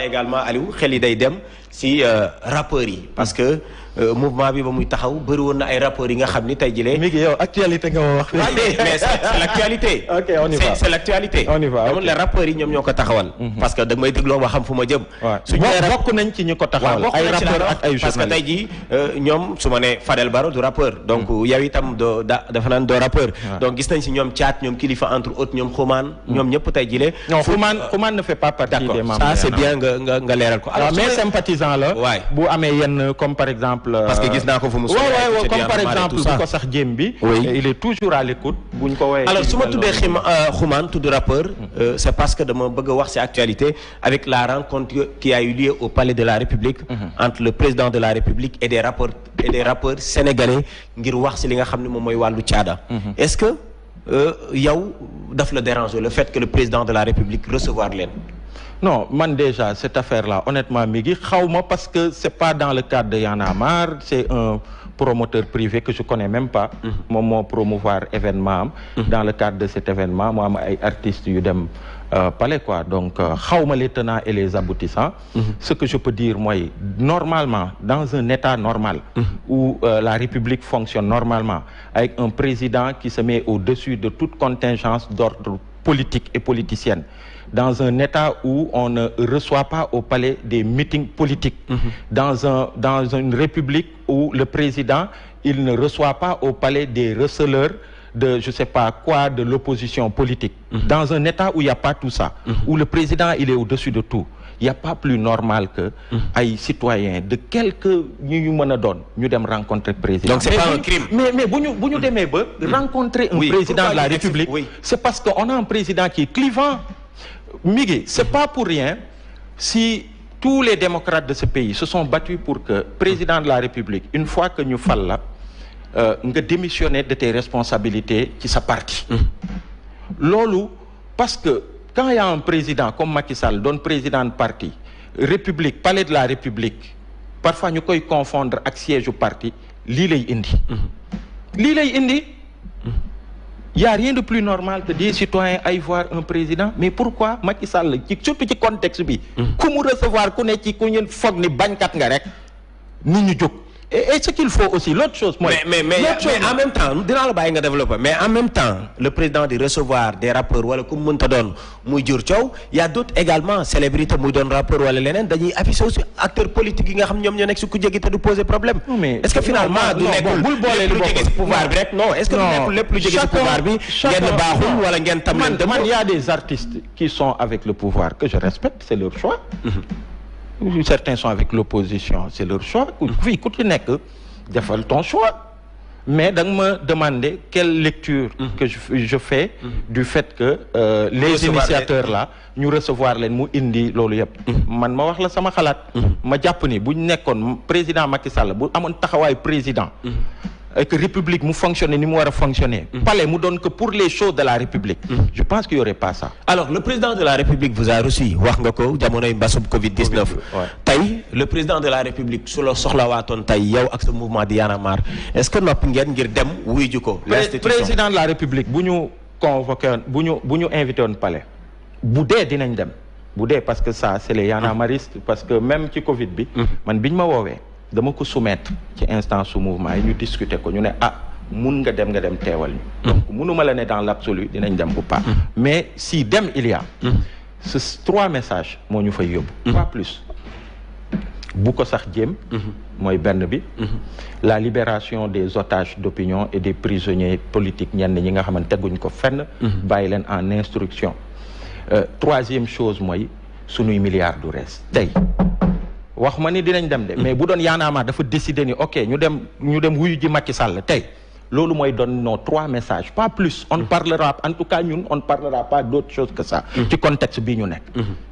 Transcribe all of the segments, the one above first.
également Aliou xel yi day dem si rappeurs yi parce que mouvement bi ba muy taxaw bëri woon na ay rappeurs yi nga xam ni tey jii mi ngi yow actualité nga ma wax. mais c'est l'actualité. ok on y va c'est l'actualité. on y va ok les rappeurs yi ñoom ñoo ko taxawal. parce que da may dégloo ma xam fu ma jëm. suñu bokk nañ ci ñu ko taxawal ay rappeurs ak ay journalistes parce que tey jii ñoom su ma nee Fadel Barro du rappeur. donc yow itam doo dafa naan doo rappeur. donc gis nañ si ñoom Thiat ñoom Kilifeu entre autres ñoom Xuman. ñoom ñëpp tey jii non Xuman ne fait pas partie des membres. ça c'est bien nga leeral ko. alors mais sympathisant la. waay bu amee yenn comme par exemple. parce que gis naa ko fu mu. waaw comme par exemple bu ko sax jéem bi. il est toujours à l'écoute buñ ko woowee. alors su ma tuddee Xuman tudd rappeur. c'est parce que dama bëgg a wax ci actualité avec la rencontre qui a eu lieu au Palais de la République. entre le président de la République et des rappeurs sénégalais ngir wax ci li nga xam ne moom mooy wàllu caada. est-ce que yow daf la déranger le fait que le président de la République recevoir leen. non man déjà cette affaire-là honnêtement mi ngi xawma parce que c'est pas dans le cadre de Y'en a marre c'est un promoteur privé que je connais même pas moom moo promouvoir événement am dans le cadre de cet événement moo am ay artistes yu dem palais quoi donc xawma les tenants et les aboutissants ce que je peux dire mooy normalement dans un état normal où la République fonctionne normalement avec un président qui se met au-dessus de toute contingence d'ordre politique et politicienne dans un état où on ne reçoit pas au palais des meetings politiques dans une république où le président il ne reçoit pas au palais des receleurs de je sais pas quoi de l'opposition politique dans un état où il y a pas tout ça où le président il est au-dessus de tout il y a pas plus normal que ay citoyens de quelque ñu mën a doon ñu dem rencontrer président. Donc c'est pas un crime. mais bu ñu demee ba rencontrer un président de la République c'est parce que on a un président qui est clivant. Migui, c'est pas pour rien si tous les démocrates de ce pays se sont battus pour que président de la République une fois que ñu fal la nga démissionner de tes responsabilités ci sa parti loolu parce que quand il y a un président comme Macky Sall doon président de parti République palais de la République parfois ñu koy confondre ak siège u parti lii lay indi il y a rien de plus normal que des citoyens aillent voir un président mais pourquoi Macky Sall surtout ci contexte bi ku mu recevoir ku ne ci ku ñu foog ni bañkat nga rek nit ñu jóg et ce qu'il faut aussi l'autre chose mooy mais en même temps dinaa la bàyyi nga développer mais en même temps le président di recevoir des rappeurs wala ku mu mënta doon muy jur coow y a d'autres également célébrités muy doon rappeur wala leneen dañuy afficher aussi acteurs politiques yi nga xam ñoom ñoo nekk si ku jéggi te du poser problème est-ce que finalement du nekkul bul boole lu jóge si pouvoir bi rek non est-ce que du nekkul lépp lu jóge si pouvoir bi ngeen baaxul wala ngeen tam leen man y a des artistes qui sont avec le pouvoir que je respecte c'est leur choix certains sont avec l'opposition c'est leur choix fii ku ci nekk defal ton choix mais da nga ma demander quelle lecture que je fais du fait que les initiateurs là ñu recevoir leen mu indi loolu yëpp man ma wax la sama xalaat ma jàpp ni buñ nekkoon président Macky Sall bu amoon taxawaay président et que République mu fonctionner ni mu war a fonctionner palais mu doon que pour les choses de la République je pense qu'il y aurait pas ça. Alors le président de la République vous a reçu wax nga ko jamonoy mbasum Covid-19 tey le président de la République su la soxlawaatoon tey yow ak sa mouvement di Y'en a marre est-ce que noppi ngeen ngir dem wuy ju ko l'institution président de la République bu ñu convoqué woon bu ñu invité woon palais bu dee dinañ dem bu dee parce que ça c'est les Y'en a marristes parce que même ci Covid bi man biñ ma woowee dama ko soumettre ci instance su mouvement yi ñu discuter ko ñu ne mun nga dem teewal ñu donc munuma la ne dans l'absolu dinañ dem ou pas mais si dem il y a ce 3 messages moo ñu fay yóbbu pas plus bu ko sax jéem mooy benn bi la libération des otages d'opinion et des prisonniers politiques ñenn ñi nga xamante teguñ ko fenn bàyyi leen en instruction troisième chose mooy sunuy milliards du reste tey wax ma ni dinañ dem de mais bu doon Y'en a marre dafa décider ni ok ñu dem wuyu ji Macky Sall tey loolu mooy doon nos 3 messages pas plus on parlera en tout cas ñun on ne parlera pas d'autre chose que ça ci contexte bii ñu nekk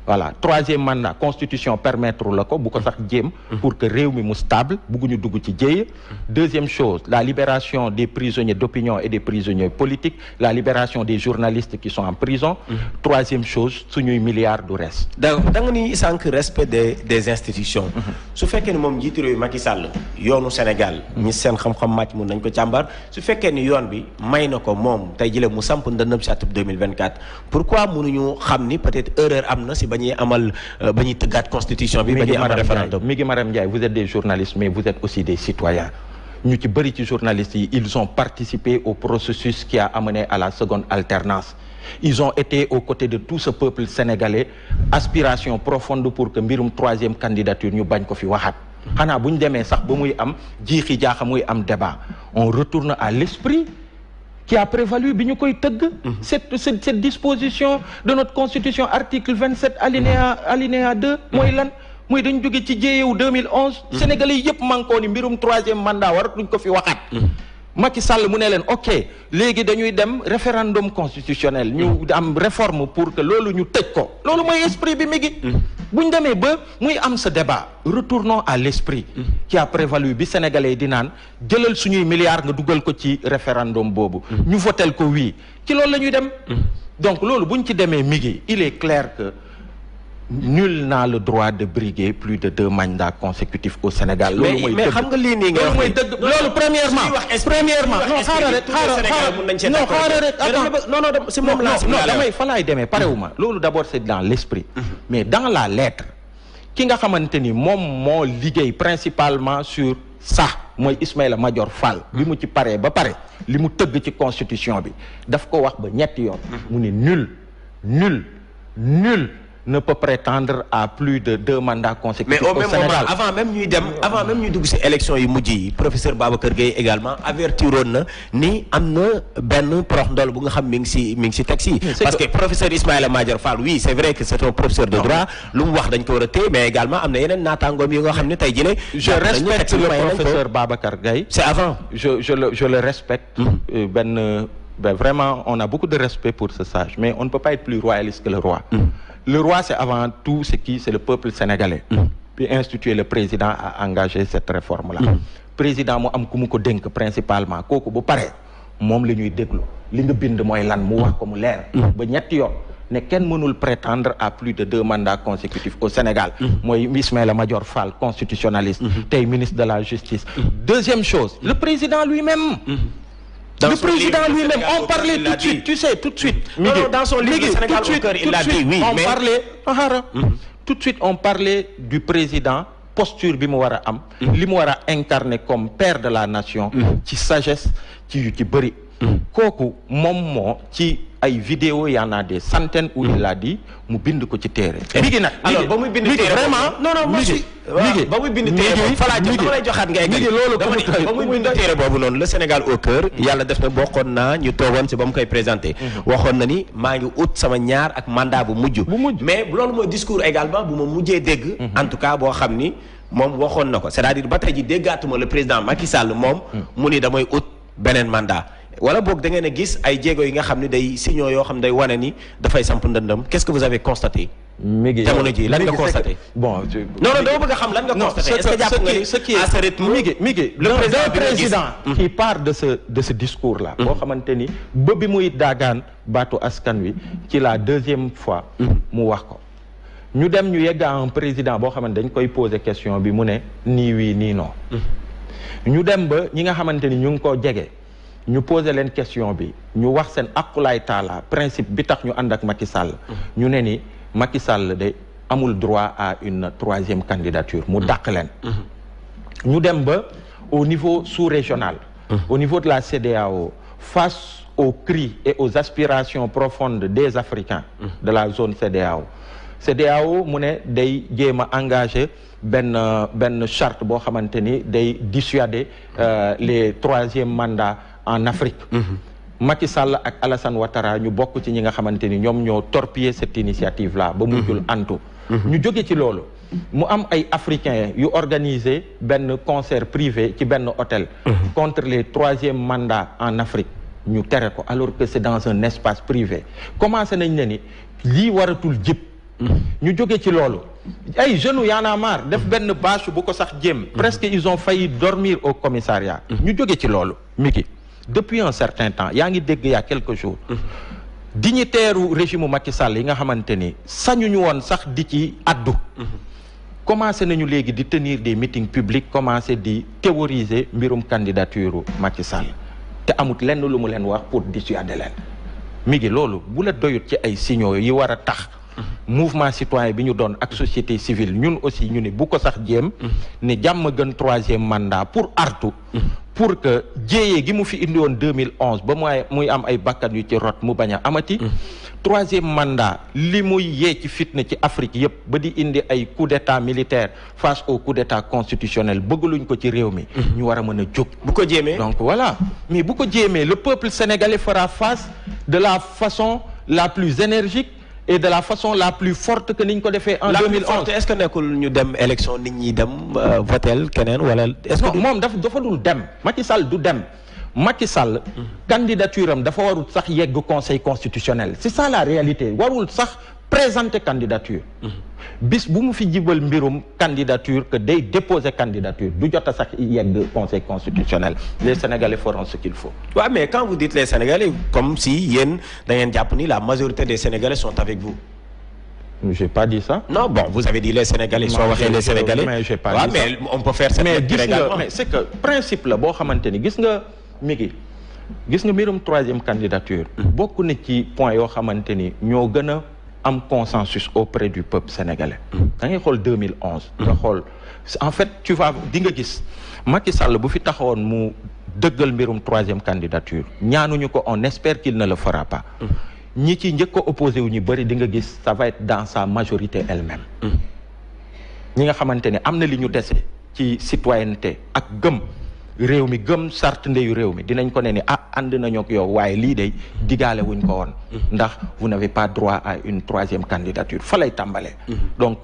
voilà 3e mandat constitution permettre la ko bu ko sax jéem pour que réew mi mu stable bugguñu dugg ci jéye 2e chose la libération des prisonniers d'opinion et des prisonniers politiques la libération des journalistes qui sont en prison 3e chose suñuy milliards du reste da nga ni sànq respect des institutions su fekkee ni moom njiitu réew Macky Sall yoonu Sénégal ñi seen xam-xam màcc mun nañ ko càmbar su fekkee ni yoon bi may na ko moom tey jële mu samp ndëndëm si atub 2024 pourquoi mënuñu xam ni peut-être erreur am na si ba ñuy amal ba ñuy tëggaat constitution bi ba ñuy amal référendum. Migui Maram Ndiaye, vous êtes des journalistes mais vous êtes aussi des citoyens. ñu ci bëri ci journalistes yi ils ont participé au processus qui a amené à la seconde alternance. Ils ont été aux côtés de tout ce peuple sénégalais, aspiration profonde pour que mbirum troisième candidature ñu bañ ko fi waxaat. xanaa bu ñu demee sax ba muy am jiixi jaaxa muy am débat on retourne à l'esprit qui a prévalu bi ñu koy tëgg. cette disposition de notre constitution article 27 alinéa 2 mooy lan. mooy dañ jóge ci jéyewu 2011. Sénégalais yëpp manko ni mbirum troisième mandat waratuñ ko fi waxaat. Macky Sall mu ne leen ok léegi dañuy dem référendum constitutionnel ñu am réforme pour que loolu ñu tëj ko loolu mooy esprit bi mi ngi bu ñu demee ba muy am ce débat retournons à l'esprit qui a prévalu bi sénégalais di naan jëlal suñuy milliards nga dugal ko ci référendum boobu ñu votel ko oui ci loolu la ñuy dem donc loolu bu ñu ci demee mi ngi il est clair que nul n'a le droit de briguer plus de 2 mandats consécutifs au Sénégal. mais xam nga lii nii nga wax loolu premièrement non xaaral rek non si moom la damay fa laay demee parewuma loolu d'abord c'est dans l'esprit mais dans la lettre ki nga xamante ni moom moo liggéey principalement sur ça mooy Ismaïla Madior Fall bi mu ci paree ba pare li mu tëgg ci constitution bi daf ko wax ba ñetti yoon mu ne nul ne peut prétendre à plus de 2 mandats consécutifs au Sénégal. Mais au même moment, avant même ñuy dugg ci élection yu mujj yi professeur Babacar Gueye également avertiroon na ni am na benn prox ndol bu nga xam mi ngi ci texte yi parce que professeur Ismaïla Madior Fall oui c'est vrai que c'est un professeur de droit lu mu wax dañ ko war a téye mais également am na yeneen naataangoom yi nga xam ne tey jëlee je respecte le professeur Babacar Gueye c'est avant je le respecte vraiment on a beaucoup de respect pour ce sage mais on ne peut pas être plus royaliste que le roi Le roi, c'est avant tout c'est le peuple sénégalais. Puis instituer le président à engager cette réforme-là. Président moo am ku mu ko dénk principalement kooku bu pare moom la ñuy déglu li nga bind mooy lan mu wax ko mu leer. ba ñetti yoon ne kenn mënul prétendre à plus de 2 mandats consécutifs au Sénégal. mooy Ismaïla Madior Fall constitutionnaliste. tey ministre de la justice. Deuxième chose le président lui-même. Le président lui-même, on parlait tout de suite, tu sais, tout de suite. Dans son livre Sénégal au cœur, il l'a dit, oui. Tout de suite, on parlait du président, posture bi mu war a am, li mu war a incarner comme père de la nation, ci sagesse, ci bëri. kooku moom moo ci ay vidéo y en a des centaines où il l'a dit mu bind ko ci téere. léegi nag alors ba muy bind téere vraiment non moi ba muy bind téere boobu fa laa dama lay joxaat ngay loolu ba muy bind téere boobu noonu le Sénégal au cœur yàlla def na bokkoon naa ñu toogoon si ba mu koy présenté waxoon na ni maa ngi ut sama ñaar ak mandat bu mujj mais loolu mooy discours également bu ma mujjee dégg en tout cas boo xam ni moom waxoon na ko c'est-à-dire ba tey ji déggaatuma le président Macky Sall moom mu ni damay ut beneen mandat wala boog da ngeen a gis ay jéego yi nga xam ne day signaux yoo xam ne day wane ni dafay samp ndëndam qu'est-ce que vous avez constaté. Migui jamono ji lan nga constaté. bon non dama bëgg a xam lan nga constaté. est-ce que jàpp nga ni à ce rythme Migui le président qui part de ce discours là. boo xamante ni ba bi muy daagaan baatu askan wi ci la 2e fois. mu wax ko ñu dem ñu yegg à un président boo xamante dañ koy poser question bi mu ne nii oui nii non. ñu dem ba ñi nga xamante ni ñu ngi koo jege. ñu poser leen question bi ñu wax seen aqulaay taala principe bi tax ñu ànd ak Macky Sall. ñu ne ni Macky Sall de amul droit à une 3e candidature mu dàq leen. ñu dem ba au niveau sous-régional. au niveau de la CEDEAO face aux cris et aux aspirations profondes des Africains. de la zone CEDEAO mu ne day jéem a engagé benn charte boo xamante ni day dissuader les 3e mandats. en Afrique. Macky Sall ak Alassane Ouattara ñu bokk ci ñi nga xamante ni ñoom ñoo torpiller cette initiative là ba mujjul antu ñu jóge ci loolu mu am ay africains yu organiser benn concert privé ci benn hôtel contre les 3e mandats en Afrique ñu tere ko alors que c'est dans un espace privé commencé nañ ne ni lii waratul jëpp ñu jóge ci loolu ay jeunes Y'en a marre def benn bâche bu ko sax jéem presque ils ont failli dormir au commissariat ñu jóge ci loolu Miki depuis un certain temps yaa ngi dégg y a quelques jours dignitaire u régime Macky Sall yi nga xamante ni sañuñu woon sax di ci addu commencé nañu léegi di tenir des meetings publics commencé di théoriser mbirum candidature Macky Sall te amut lenn lu mu leen wax pour dissuader leen mi ngi loolu bu la doyut ci ay signaux yi war a tax mouvement citoyen bi ñu doon ak société civile ñun aussi ñu ne bu ko sax jéem ne jàmm gën 3e mandat pour artu pour que jéyee gi mu fi indi woon 2011 ba muy am ay bakkan yu ci rot mu bañ a amati 3e mandat li muy yee ci fitna ci Afrique yëpp ba di indi ay coup d'état militaire face au coup d'état constitutionnel bëggaluñ ko ci réew mi ñu war a mën a jóg bu ko jéemee donc voilà mais bu ko jéemee le peuple sénégalais fera face de la façon la plus énergique et de la façon la plus forte que niñ ko defee en 2011 est-ce que nekkul ñu dem élection nit ñi dem votel keneen wala est-ce que moom dafa dul dem Macky Sall du dem Macky Sall candidature am dafa warul sax yegg conseil constitutionnel c'est ça la réalité warul sax présenter candidature bis bu mu fi jibal mbirum candidature que day déposer candidature du jot a sax yegg conseil constitutionnel les Sénégalais feront ce qu'il faut. Ouais, mais quand vous dites les Sénégalais comme si yéen da ngeen jàpp ni la majorité des Sénégalais sont avec vous. J'ai pas dit ça. Non, bon, vous avez dit les Sénégalais, soo waxee les Sénégalais. Mais j'ai pas dit ça. Mais on peut faire cette lecture également. Mais c'est que principe la boo xamante ni gis nga Miki gis nga mbirum 3e candidature. bokk na ci point yoo xamante ni ñoo gën a am consensus auprès du peuple sénégalais. da ngay xool 2011. nga xool en fait tu vas di nga gis Macky Sall bu fi taxawoon mu dëggal mbirum 3e candidature ñaanuñu ko on espère qu'il ne le fera pas. ñi ci njëkk ko opposé wu ñu bëri di nga gis ça va être dans sa majorité elle-même. ñi nga xamante ne am na li ñu dese ci citoyenneté ak gëm réew mi gëm sart ndeyu réew mi dinañ ko ne ni ànd nañoo ak yow waaye lii de digaale wuñ ko woon. ndax vous n'avez pas droit à une 3e candidature fa lay tàmbalee. donc